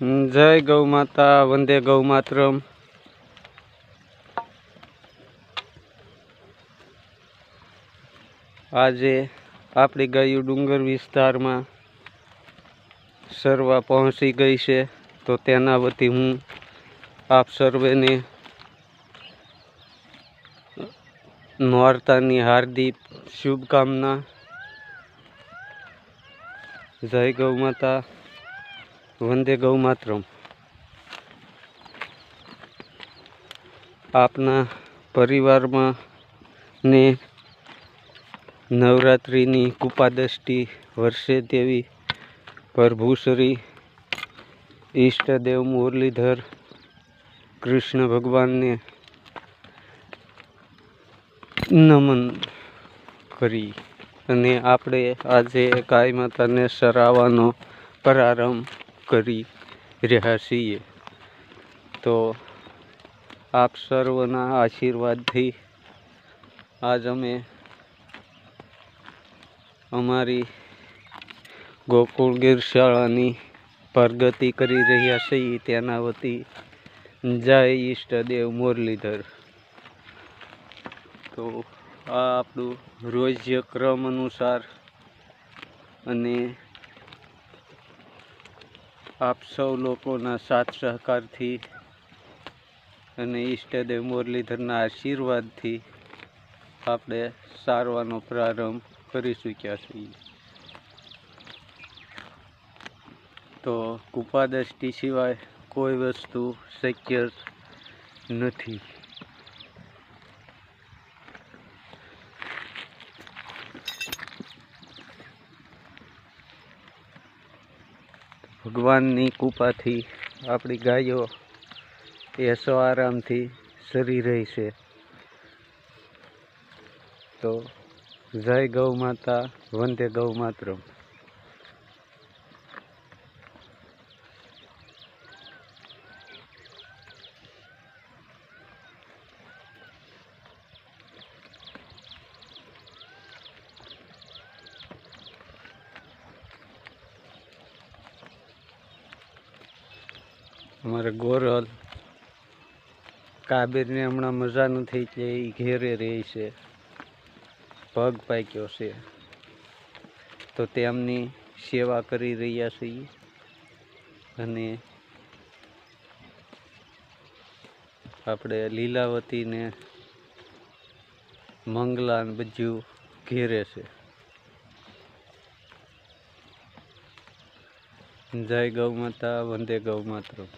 જય ગૌ માતા, વંદે ગૌ માતરમ। આજે આપણી ગાયો ડુંગર વિસ્તારમાં સરવા પહોંચી ગઈ છે, તો તેના વતી હું આપ સર્વેને નોરતાની હાર્દિક શુભકામના। જય ગૌ માતા, વંદે ગૌ માતરમ। આપના પરિવારમાં ને નવરાત્રિની કૃપાદૃષ્ટિ વર્ષે તેવી પ્રભુશ્રી ઈષ્ટદેવ મુરલીધર કૃષ્ણ ભગવાનને નમન કરી અને આપણે આજે ગાય માતાને ચરાવવાનો પ્રારંભ કરી રહ્યા છીએ। તો આપ સર્વના આશીર્વાદથી આજ અમે અમારી ગોકુળ ગીરશાળાની પ્રગતિ કરી રહ્યા છીએ। તેના વતી જય ઈષ્ટદેવ મુરલીધર। તો આ આપણું રોજ્ય ક્રમ અનુસાર અને આપ સૌ લોકોના સાથ સહકારથી અને ઈષ્ટદેવ મુરલીધરના આશીર્વાદથી આપણે સારવાનો પ્રારંભ કરી ચૂક્યા છીએ। તો કૃપાદૃષ્ટિ સિવાય કોઈ વસ્તુ શક્ય નથી। ભગવાનની કૃપાથી આપણી ગાયો એસો આરામથી સરી રહી છે। તો જય ગૌ માતા, વંદે ગૌ માતરમ। અમારે ગોરલ કાબેરને હમણાં મજા નથી એટલે એ ઘેરે રહે છે, પગ પાક્યો છે, તો તેમની સેવા કરી રહ્યા છીએ। અને આપણે લીલાવતીને મંગલાન બધું ઘેરે છે। જય ગૌ માતા, વંદે ગૌ માતરમ।